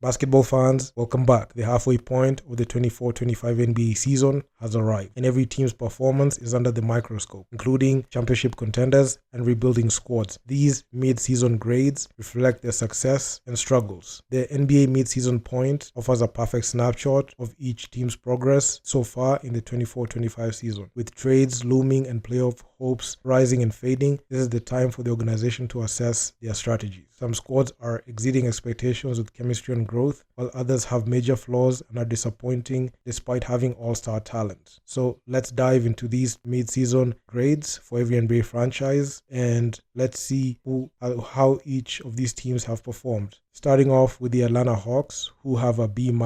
Basketball fans, welcome back. The halfway point of the 24-25 NBA season has arrived, and every team's performance is under the microscope, including championship contenders and rebuilding squads. These mid-season grades reflect their success and struggles. The NBA mid-season point offers a perfect snapshot of each team's progress so far in the 24-25 season. With trades looming and playoff hopes rising and fading, this is the time for the organization to assess their strategies. Some squads are exceeding expectations with chemistry and growth, while others have major flaws and are disappointing despite having all-star talent. So let's dive into these mid-season grades for every NBA franchise, and let's see how each of these teams have performed. Starting off with the Atlanta Hawks, who have a B-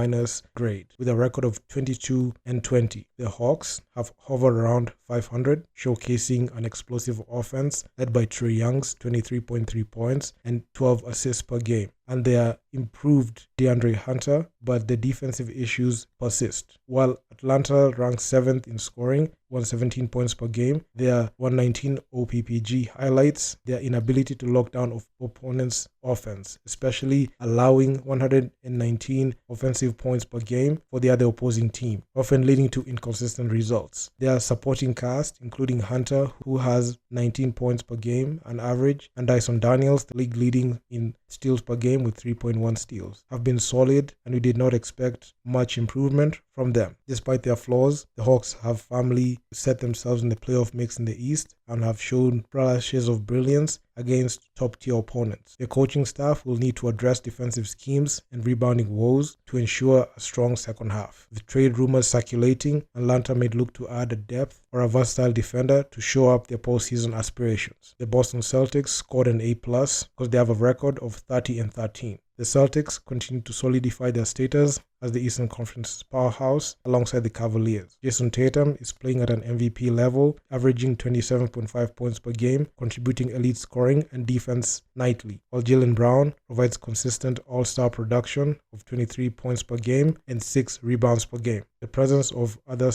grade with a record of 22-20. The Hawks have hovered around 500, showcasing an explosive offense led by Trae Young's 23.3 points and 12 assists per game, and their improved DeAndre Hunter, but the defensive issues persist. While Atlanta ranks 7th in scoring, 117 points per game, their 119 OPPG highlights their inability to lock down opponents' offense, especially allowing 119 offensive points per game for the other opposing team, often leading to inconsistent results. Their supporting cast, including Hunter, who has 19 points per game on average, and Dyson Daniels, the league leading in steals per game with 3.1 steals, have been solid, and we did not expect much improvement from them. Despite their flaws, the Hawks have firmly set themselves in the playoff mix in the East and have shown flashes of brilliance against top-tier opponents. The coaching staff will need to address defensive schemes and rebounding woes to ensure a strong second half. With trade rumors circulating, Atlanta may look to add a depth or a versatile defender to show up their postseason aspirations. The Boston Celtics scored an A+ because they have a record of 30-13. The Celtics continue to solidify their status as the Eastern Conference powerhouse alongside the Cavaliers. Jason Tatum is playing at an MVP level, averaging 27.5 points per game, contributing elite scoring and defense nightly, while Jaylen Brown provides consistent all-star production of 23 points per game and 6 rebounds per game. The presence of other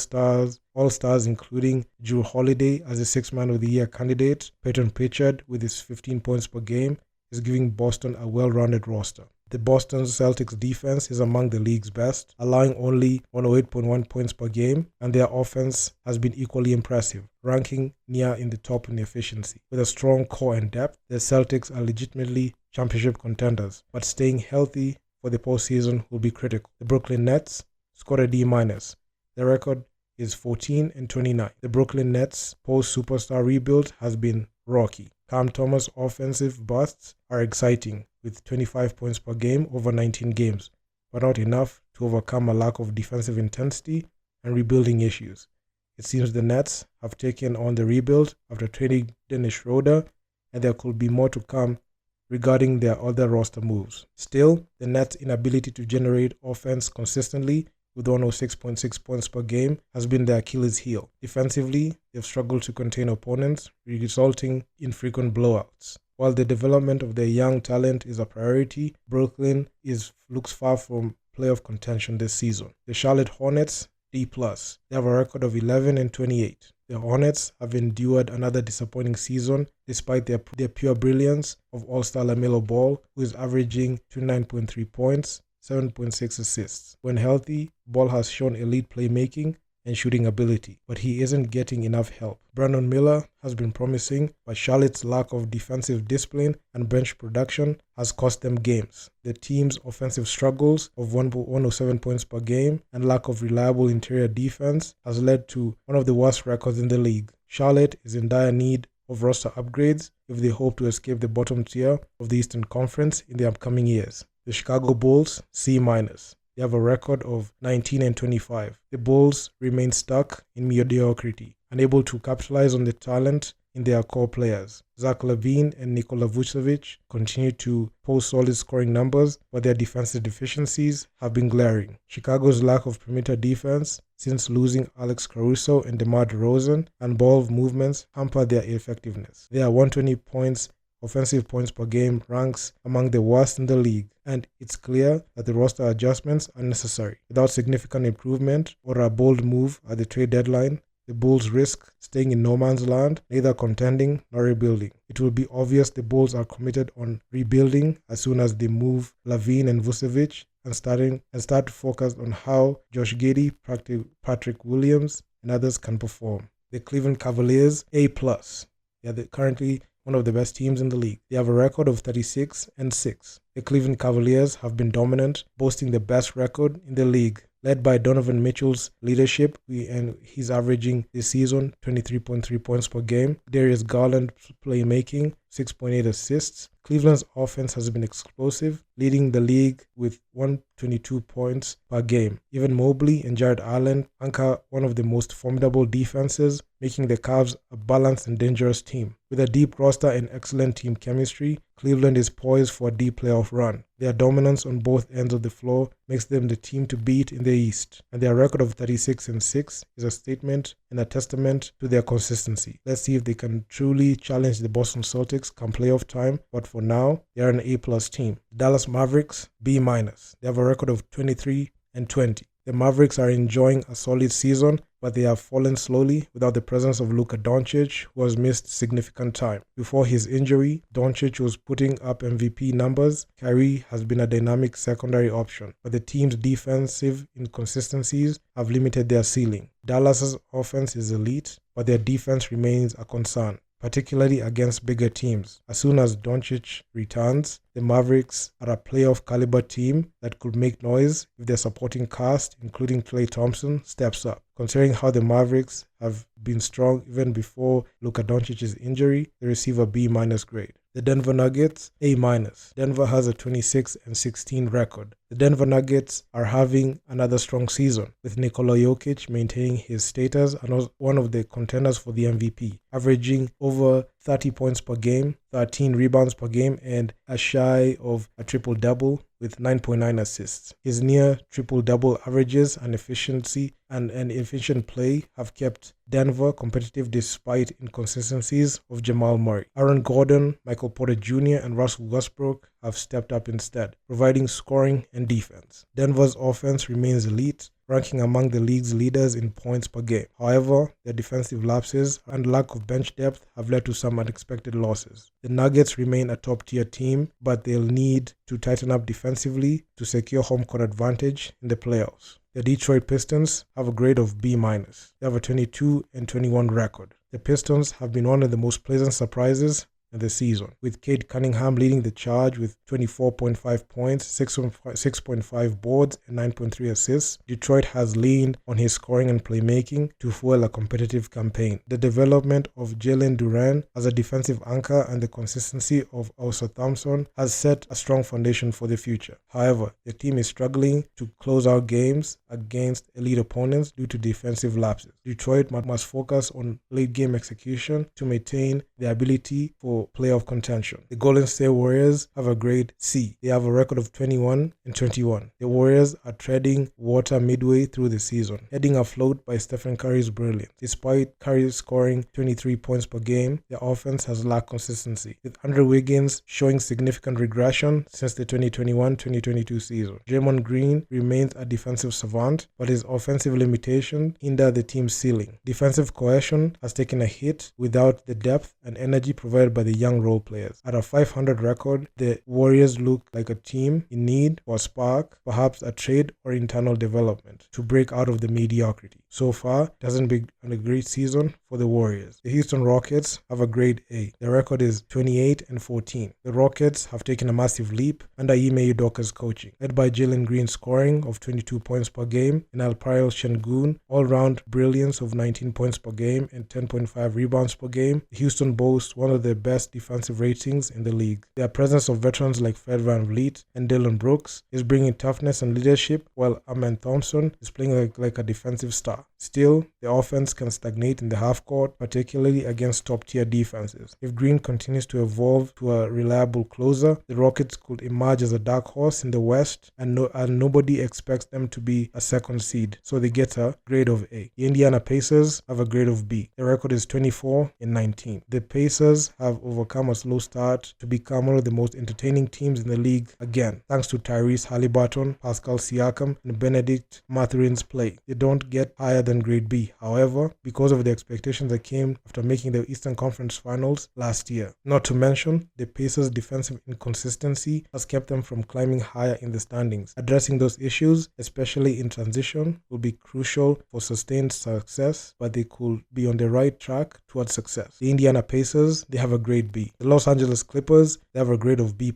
all-stars including Jrue Holiday as the 6th Man of the Year candidate, Peyton Pritchard with his 15 points per game, is giving Boston a well-rounded roster. The Boston Celtics defense is among the league's best, allowing only 108.1 points per game, and their offense has been equally impressive, ranking near in the top in efficiency. With a strong core and depth, the Celtics are legitimately championship contenders, but staying healthy for the postseason will be critical. The Brooklyn Nets scored a D-. Their record is 14-29. The Brooklyn Nets post-superstar rebuild has been rocky. Cam Thomas' offensive busts are exciting, with 25 points per game over 19 games, but not enough to overcome a lack of defensive intensity and rebuilding issues. It seems the Nets have taken on the rebuild after trading Dennis Schroeder, and there could be more to come regarding their other roster moves. Still, the Nets' inability to generate offense consistently with 106.6 points per game has been their Achilles heel. Defensively, they've struggled to contain opponents, resulting in frequent blowouts. While the development of their young talent is a priority, Brooklyn looks far from playoff contention this season. The Charlotte Hornets, D+. They have a record of 11-28. The Hornets have endured another disappointing season despite their pure brilliance of all-star LaMelo Ball, who is averaging 29.3 points, 7.6 assists. When healthy, Ball has shown elite playmaking and shooting ability, but he isn't getting enough help. Brandon Miller has been promising, but Charlotte's lack of defensive discipline and bench production has cost them games. The team's offensive struggles of 107 points per game and lack of reliable interior defense has led to one of the worst records in the league. Charlotte is in dire need of roster upgrades if they hope to escape the bottom tier of the Eastern Conference in the upcoming years. The Chicago Bulls, C-. They have a record of 19-25. The Bulls remain stuck in mediocrity, unable to capitalize on the talent in their core players. Zach LaVine and Nikola Vucevic continue to post solid scoring numbers, but their defensive deficiencies have been glaring. Chicago's lack of perimeter defense since losing Alex Caruso and DeMar DeRozan and ball movements hamper their effectiveness. Their 120 points offensive points per game ranks among the worst in the league, and it's clear that the roster adjustments are necessary. Without significant improvement or a bold move at the trade deadline, the Bulls risk staying in no man's land, neither contending nor rebuilding. It will be obvious the Bulls are committed on rebuilding as soon as they move Lavine and Vucevic and start to focus on how Josh Giddey, Patrick Williams, and others can perform. The Cleveland Cavaliers, A+. They are currently one of the best teams in the league. They have a record of 36-6. The Cleveland Cavaliers have been dominant, boasting the best record in the league. Led by Donovan Mitchell's leadership, and he's averaging this season 23.3 points per game. Darius Garland's playmaking, 6.8 assists. Cleveland's offense has been explosive, leading the league with 122 points per game. Evan Mobley and Jared Allen anchor one of the most formidable defenses, making the Cavs a balanced and dangerous team. With a deep roster and excellent team chemistry, Cleveland is poised for a deep playoff run. Their dominance on both ends of the floor makes them the team to beat in the East, and their record of 36-6 is a statement and a testament to their consistency. Let's see if they can truly challenge the Boston Celtics come playoff time, but for now, they are an A+ team. Dallas Mavericks, B-. They have a record of 23-20. The Mavericks are enjoying a solid season, but they have fallen slowly without the presence of Luka Doncic, who has missed significant time. Before his injury, Doncic was putting up MVP numbers. Kyrie has been a dynamic secondary option, but the team's defensive inconsistencies have limited their ceiling. Dallas's offense is elite, but their defense remains a concern, particularly against bigger teams. As soon as Doncic returns, the Mavericks are a playoff caliber team that could make noise if their supporting cast, including Klay Thompson, steps up. Considering how the Mavericks have been strong even before Luka Doncic's injury, they receive a B- grade. The Denver Nuggets, A-. Denver has a 26-16 record. The Denver Nuggets are having another strong season, with Nikola Jokic maintaining his status and one of the contenders for the MVP, averaging over 30 points per game, 13 rebounds per game, and a shy of a triple-double with 9.9 assists. His near triple-double averages and efficiency and efficient play have kept Denver competitive despite inconsistencies of Jamal Murray. Aaron Gordon, Michael Porter Jr., and Russell Westbrook have stepped up instead, providing scoring and defense. Denver's offense remains elite, ranking among the league's leaders in points per game. However, their defensive lapses and lack of bench depth have led to some unexpected losses. The Nuggets remain a top-tier team, but they'll need to tighten up defensively to secure home court advantage in the playoffs. The Detroit Pistons have a grade of B-. They have a 22-21 record. The Pistons have been one of the most pleasant surprises in the season, with Cade Cunningham leading the charge with 24.5 points, 6.5 boards, and 9.3 assists. Detroit has leaned on his scoring and playmaking to fuel a competitive campaign. The development of Jalen Duren as a defensive anchor and the consistency of Osa Thompson has set a strong foundation for the future. However, the team is struggling to close out games against elite opponents due to defensive lapses. Detroit must focus on late-game execution to maintain the ability for playoff contention. The Golden State Warriors have a grade C. They have a record of 21-21. The Warriors are treading water midway through the season, heading afloat by Stephen Curry's brilliance. Despite Curry scoring 23 points per game, their offense has lacked consistency, with Andrew Wiggins showing significant regression since the 2021-2022 season. Draymond Green remains a defensive savant, but his offensive limitations hinder the team's ceiling. Defensive cohesion has taken a hit without the depth and energy provided by the young role players. At a 500 record, the Warriors look like a team in need for a spark, perhaps a trade or internal development, to break out of the mediocrity. So far, it hasn't been a great season for the Warriors. The Houston Rockets have a grade A. Their record is 28-14. The Rockets have taken a massive leap under Ime Udoka's coaching, led by Jalen Green's scoring of 22 points per game and Alpayal Şengün all-round brilliance of 19 points per game and 10.5 rebounds per game. Houston boasts one of the best defensive ratings in the league. Their presence of veterans like Fred VanVleet and Dillon Brooks is bringing toughness and leadership, while Amen Thompson is playing like a defensive star. Still, the offense can stagnate in the half-court, particularly against top-tier defenses. If Green continues to evolve to a reliable closer, the Rockets could emerge as a dark horse in the West, and nobody expects them to be a second seed, so they get a grade of A. The Indiana Pacers have a grade of B. Their record is 24-19. The Pacers have overcome a slow start to become one of the most entertaining teams in the league again, thanks to Tyrese Haliburton, Pascal Siakam, and Benedict Mathurin's play. They don't get higher than grade B. However, because of the expectations that came after making the Eastern Conference Finals last year. Not to mention, the Pacers' defensive inconsistency has kept them from climbing higher in the standings. Addressing those issues, especially in transition, will be crucial for sustained success, but they could be on the right track towards success. The Indiana Pacers, they have a grade B. The Los Angeles Clippers, they have a grade of B+.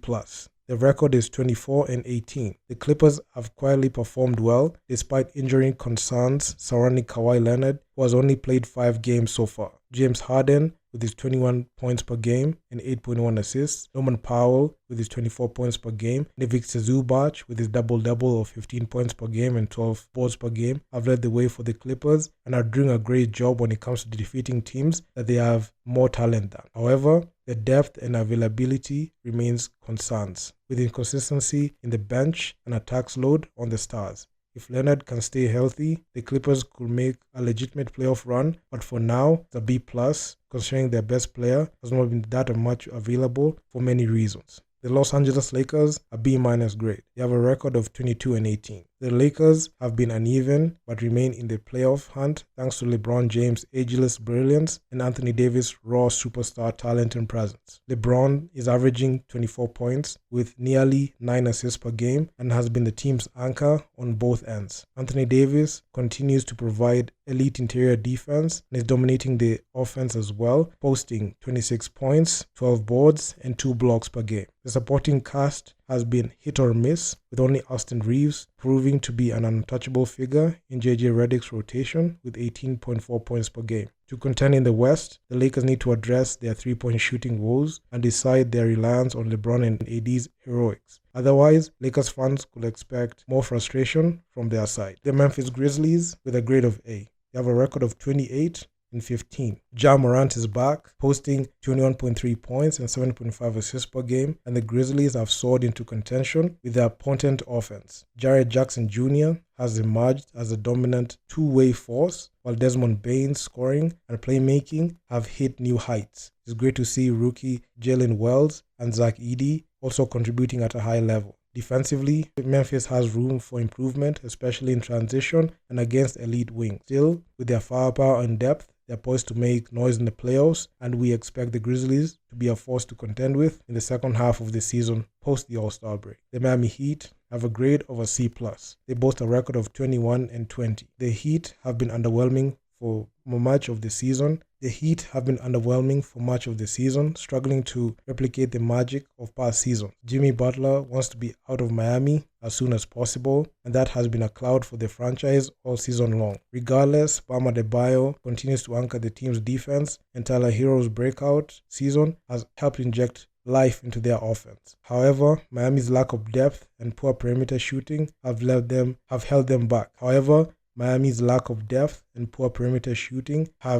The record is 24-18. The Clippers have quietly performed well despite injury concerns surrounding Kawhi Leonard, who has only played 5 games so far. James Harden with his 21 points per game and 8.1 assists, Norman Powell with his 24 points per game, and Ivica Zubac with his double-double of 15 points per game and 12 boards per game have led the way for the Clippers and are doing a great job when it comes to defeating teams that they have more talent than. However, the depth and availability remains concerns, with inconsistency in the bench and attacks load on the stars. If Leonard can stay healthy, the Clippers could make a legitimate playoff run, but for now, it's a B+, considering their best player has not been that much available for many reasons. The Los Angeles Lakers are B- grade. They have a record of 22-18. The Lakers have been uneven but remain in the playoff hunt thanks to LeBron James' ageless brilliance and Anthony Davis' raw superstar talent and presence. LeBron is averaging 24 points with nearly 9 assists per game and has been the team's anchor on both ends. Anthony Davis continues to provide elite interior defense and is dominating the offense as well, posting 26 points, 12 boards, and 2 blocks per game. The supporting cast has been hit or miss, with only Austin Reeves proving to be an untouchable figure in JJ Redick's rotation with 18.4 points per game. To contend in the West, the Lakers need to address their three-point shooting woes and decide their reliance on LeBron and AD's heroics. Otherwise, Lakers fans could expect more frustration from their side. The Memphis Grizzlies with a grade of A. They have a record of 28-15. Ja Morant is back, posting 21.3 points and 7.5 assists per game, and the Grizzlies have soared into contention with their potent offense. Jarrett Jackson Jr. has emerged as a dominant two-way force, while Desmond Bane's scoring and playmaking have hit new heights. It's great to see rookie Jalen Wells and Zach Edey also contributing at a high level. Defensively, Memphis has room for improvement, especially in transition and against elite wings. Still, with their firepower and depth, they're poised to make noise in the playoffs, and we expect the Grizzlies to be a force to contend with in the second half of the season post the All-Star break. The Miami Heat have a grade of a C+. They boast a record of 21-20. The Heat have been underwhelming for much of the season. Struggling to replicate the magic of past seasons. Jimmy Butler wants to be out of Miami as soon as possible, and that has been a cloud for the franchise all season long. Regardless, Bam Adebayo continues to anchor the team's defense, and Tyler Hero's breakout season has helped inject life into their offense. However, Miami's lack of depth and poor perimeter shooting have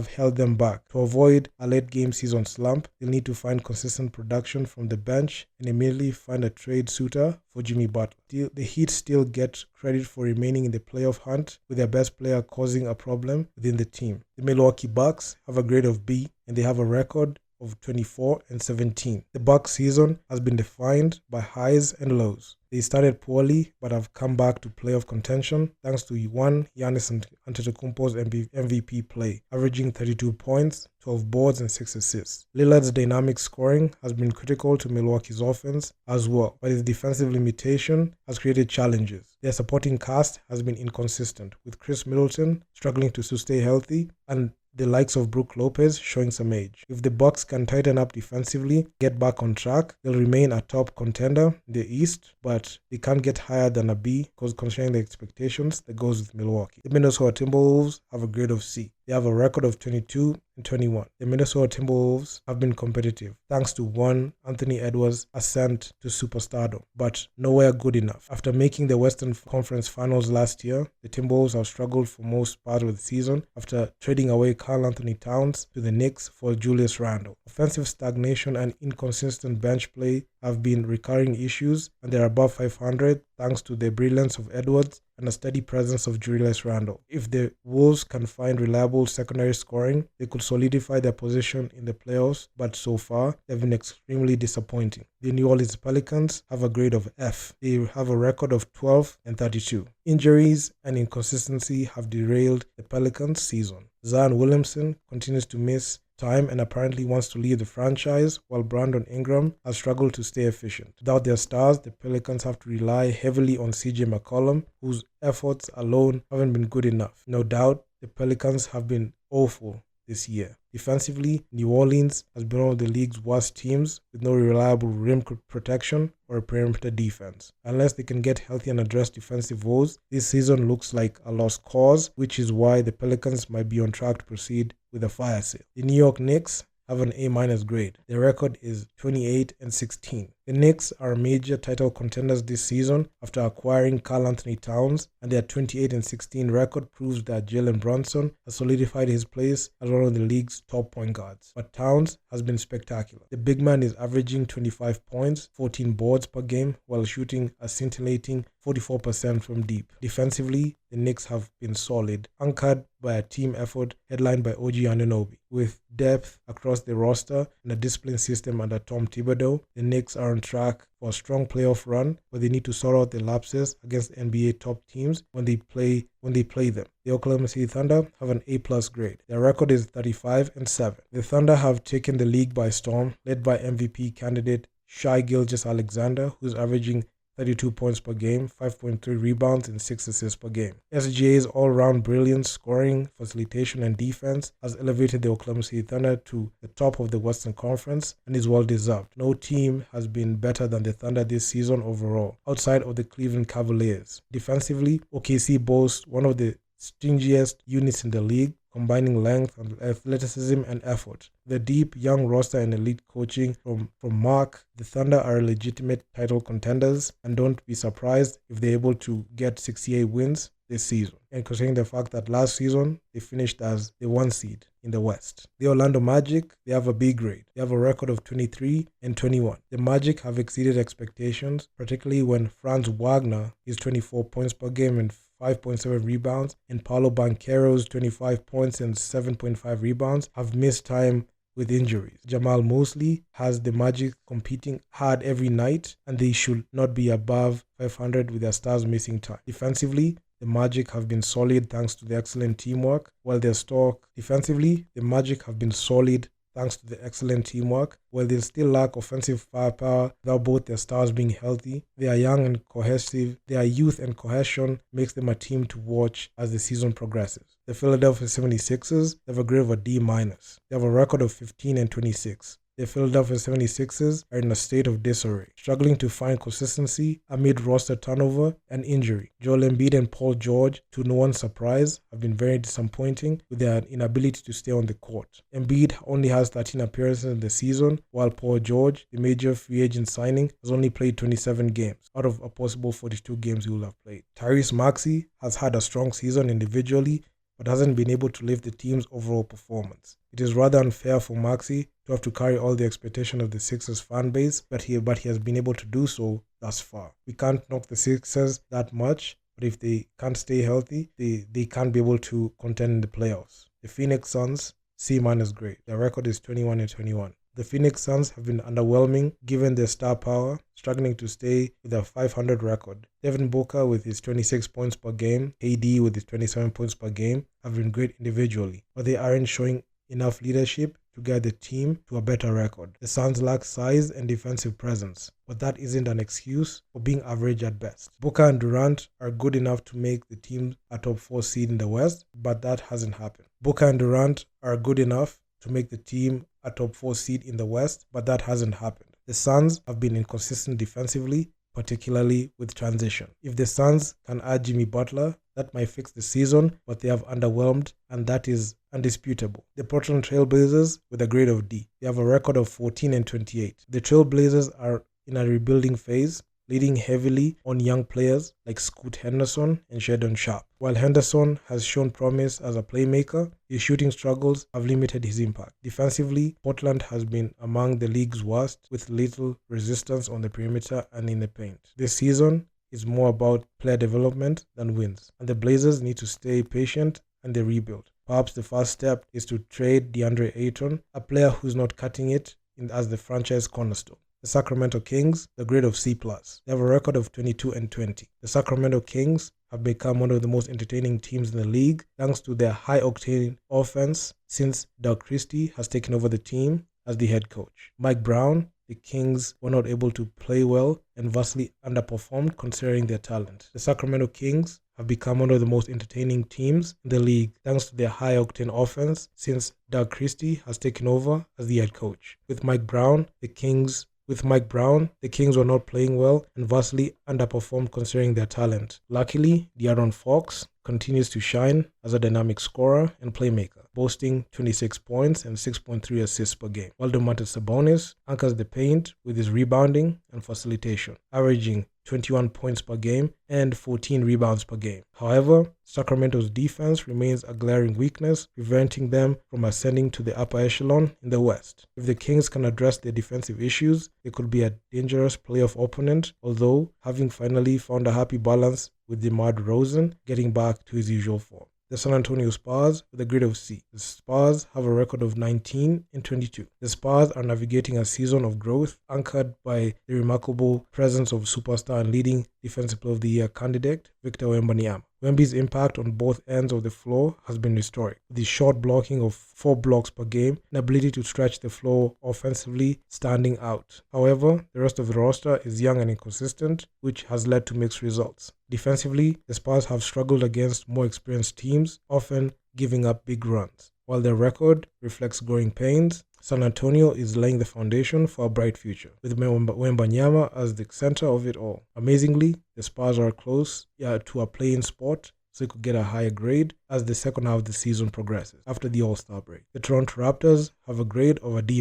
held them back. To avoid a late-game season slump, they'll need to find consistent production from the bench and immediately find a trade suitor for Jimmy Butler. The Heat still get credit for remaining in the playoff hunt, with their best player causing a problem within the team. The Milwaukee Bucks have a grade of B, and they have a record of 24-17. The Bucks season has been defined by highs and lows. They started poorly but have come back to playoff contention thanks to Giannis Antetokounmpo's MVP play, averaging 32 points, 12 boards and 6 assists. Lillard's dynamic scoring has been critical to Milwaukee's offense as well, but his defensive limitation has created challenges. Their supporting cast has been inconsistent, with Chris Middleton struggling to stay healthy and the likes of Brook Lopez showing some age. If the Bucks can tighten up defensively, get back on track, they'll remain a top contender in the East, but they can't get higher than a B because considering the expectations that goes with Milwaukee. The Minnesota Timberwolves have a grade of C. They have a record of 22-21. The Minnesota Timberwolves have been competitive thanks to one Anthony Edwards' ascent to superstardom, but nowhere good enough. After making the Western Conference Finals last year, the Timberwolves have struggled for most part of the season after trading away Karl Anthony Towns to the Knicks for Julius Randle. Offensive stagnation and inconsistent bench play have been recurring issues, and they're above 500 thanks to the brilliance of Edwards and a steady presence of Julius Randle. If the Wolves can find reliable secondary scoring, they could solidify their position in the playoffs, but so far, they've been extremely disappointing. The New Orleans Pelicans have a grade of F. They have a record of 12-32. Injuries and inconsistency have derailed the Pelicans' season. Zion Williamson continues to miss time and apparently wants to leave the franchise, while Brandon Ingram has struggled to stay efficient. Without their stars, the Pelicans have to rely heavily on CJ McCollum, whose efforts alone haven't been good enough. No doubt, the Pelicans have been awful this year. Defensively, New Orleans has been one of the league's worst teams with no reliable rim protection or a perimeter defense. Unless they can get healthy and address defensive woes, this season looks like a lost cause, which is why the Pelicans might be on track to proceed with a fire sale. The New York Knicks have an A- grade. Their record is 28-16. The Knicks are major title contenders this season after acquiring Karl Anthony Towns, and their 28-16 record proves that Jalen Brunson has solidified his place as one of the league's top point guards. But Towns has been spectacular. The big man is averaging 25 points, 14 boards per game, while shooting a scintillating 44% from deep. Defensively, the Knicks have been solid, anchored by a team effort headlined by OG Anunoby. With depth across the roster and a disciplined system under Tom Thibodeau, the Knicks are on track for a strong playoff run, but they need to sort out the lapses against NBA top teams when they play them. The Oklahoma City Thunder have an A+ grade. Their record is 35-7. The Thunder have taken the league by storm, led by MVP candidate Shai Gilgeous-Alexander, who's averaging 32 points per game, 5.3 rebounds, and 6 assists per game. SGA's all-round brilliance, scoring, facilitation, and defense has elevated the Oklahoma City Thunder to the top of the Western Conference and is well-deserved. No team has been better than the Thunder this season overall, outside of the Cleveland Cavaliers. Defensively, OKC boasts one of the stingiest units in the league, combining length and athleticism and effort. The deep, young roster and elite coaching from Mark, the Thunder are legitimate title contenders, and don't be surprised if they're able to get 68 wins this season. And considering the fact that last season they finished as the 1 seed in the West. The Orlando Magic, they have a B grade. They have a record of 23-21. The Magic have exceeded expectations, particularly when Franz Wagner is 24 points per game and 5.7 rebounds, and Paolo Banchero's 25 points and 7.5 rebounds have missed time with injuries. Jamal Mosley has the Magic competing hard every night, and they should not be above 500 with their stars missing time. Defensively, the Magic have been solid thanks to the excellent teamwork, while their stock defensively, the Magic have been solid thanks to the excellent teamwork. While they still lack offensive firepower without both their stars being healthy, they are young and cohesive. Their youth and cohesion makes them a team to watch as the season progresses. The Philadelphia 76ers have a grade of a D-. They have a record of 15-26. The Philadelphia 76ers are in a state of disarray, struggling to find consistency amid roster turnover and injury. Joel Embiid and Paul George, to no one's surprise, have been very disappointing with their inability to stay on the court. Embiid only has 13 appearances in the season, while Paul George, the major free agent signing, has only played 27 games out of a possible 42 games he will have played. Tyrese Maxey has had a strong season individually, but hasn't been able to lift the team's overall performance. It is rather unfair for Maxey to have to carry all the expectation of the Sixers fan base, but he has been able to do so thus far. We can't knock the Sixers that much, but if they can't stay healthy, they can't be able to contend in the playoffs. The Phoenix Suns, C- grade. Their record is 21-21. The Phoenix Suns have been underwhelming given their star power, struggling to stay with a 500 record. Devin Booker with his 26 points per game, AD with his 27 points per game have been great individually, but they aren't showing enough leadership to get the team to a better record. The Suns lack size and defensive presence, but that isn't an excuse for being average at best. Booker and Durant are good enough to make the team a top 4 seed in the West, but that hasn't happened. Booker and Durant are good enough to make the team a top 4 seed in the West, but that hasn't happened. The Suns have been inconsistent defensively, particularly with transition. If the Suns can add Jimmy Butler, that might fix the season, but they have underwhelmed, and that is undisputable. The Portland Trail Blazers with a grade of D. They have a record of 14-28. The Trail Blazers are in a rebuilding phase, leading heavily on young players like Scoot Henderson and Shedon Sharp. While Henderson has shown promise as a playmaker, his shooting struggles have limited his impact. Defensively, Portland has been among the league's worst, with little resistance on the perimeter and in the paint. This season is more about player development than wins, and the Blazers need to stay patient and they rebuild. Perhaps the first step is to trade DeAndre Ayton, a player who's not cutting it as the franchise cornerstone. The Sacramento Kings, the grade of C+. They have a record of 22-20. The Sacramento Kings have become one of the most entertaining teams in the league thanks to their high-octane offense since Doug Christie has taken over the team as the head coach. Mike Brown, the Kings were not able to play well and vastly underperformed considering their talent. The Sacramento Kings have become one of the most entertaining teams in the league thanks to their high-octane offense since Doug Christie has taken over as the head coach. With Mike Brown, the Kings were not playing well and vastly underperformed considering their talent. Luckily, De'Aaron Fox continues to shine as a dynamic scorer and playmaker, boasting 26 points and 6.3 assists per game, while Domantas Sabonis anchors the paint with his rebounding and facilitation, averaging 21 points per game and 14 rebounds per game. However, Sacramento's defense remains a glaring weakness, preventing them from ascending to the upper echelon in the West. If the Kings can address their defensive issues, they could be a dangerous playoff opponent, although having finally found a happy balance with DeMar DeRozan getting back to his usual form. The San Antonio Spurs with a grade of C. The Spurs have a record of 19-22. The Spurs are navigating a season of growth anchored by the remarkable presence of superstar and leading Defensive Player of the Year candidate Victor Wembanyama. Wemby's impact on both ends of the floor has been historic, with his short blocking of 4 blocks per game and ability to stretch the floor offensively standing out. However, the rest of the roster is young and inconsistent, which has led to mixed results. Defensively, the Spurs have struggled against more experienced teams, often giving up big runs. While their record reflects growing pains, San Antonio is laying the foundation for a bright future, with Wembanyama as the center of it all. Amazingly, the Spurs are close to a play-in spot, so it could get a higher grade as the second half of the season progresses after the All-Star break. The Toronto Raptors have a grade of a D-.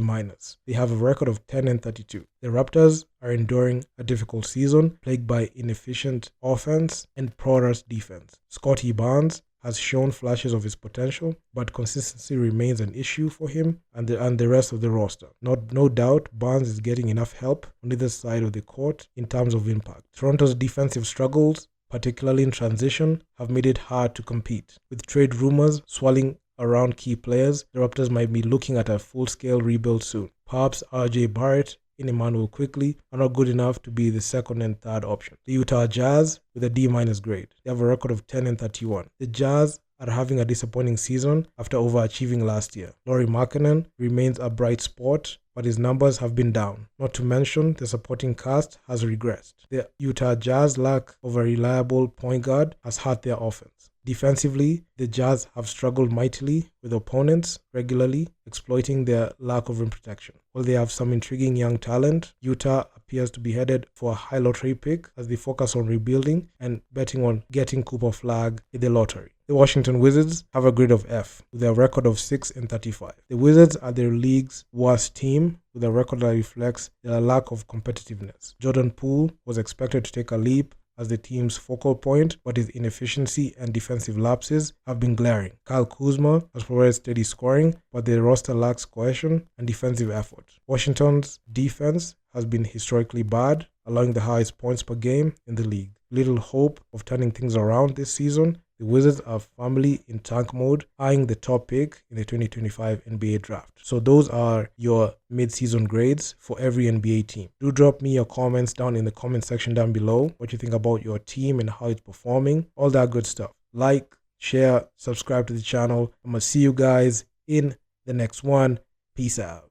They have a record of 10-32. The Raptors are enduring a difficult season plagued by inefficient offense and porous defense. Scottie Barnes has shown flashes of his potential, but consistency remains an issue for him and the rest of the roster. No doubt, Barnes is getting enough help on either side of the court in terms of impact. Toronto's defensive struggles, particularly in transition, have made it hard to compete. With trade rumors swirling around key players, the Raptors might be looking at a full-scale rebuild soon. Perhaps RJ Barrett and Emmanuel Quickly are not good enough to be the second and third option. The Utah Jazz with a D- grade. They have a record of 10-31. The Jazz are having a disappointing season after overachieving last year. Lauri Markkanen remains a bright spot, but his numbers have been down. Not to mention, the supporting cast has regressed. The Utah Jazz lack of a reliable point guard has hurt their offense. Defensively, the Jazz have struggled mightily with opponents regularly exploiting their lack of rim protection. While they have some intriguing young talent, Utah appears to be headed for a high lottery pick as they focus on rebuilding and betting on getting Cooper Flagg in the lottery. The Washington Wizards have a grade of F with a record of 6-35. The Wizards are their league's worst team with a record that reflects their lack of competitiveness. Jordan Poole was expected to take a leap as the team's focal point, but his inefficiency and defensive lapses have been glaring. Kyle Kuzma has provided steady scoring, but the roster lacks cohesion and defensive effort. Washington's defense has been historically bad, allowing the highest points per game in the league. Little hope of turning things around this season. The Wizards are firmly in tank mode, eyeing the top pick in the 2025 NBA draft. So those are your mid-season grades for every NBA team. Do drop me your comments down in the comment section down below, what you think about your team and how it's performing, all that good stuff. Like, share, subscribe to the channel. I'm going to see you guys in the next one. Peace out.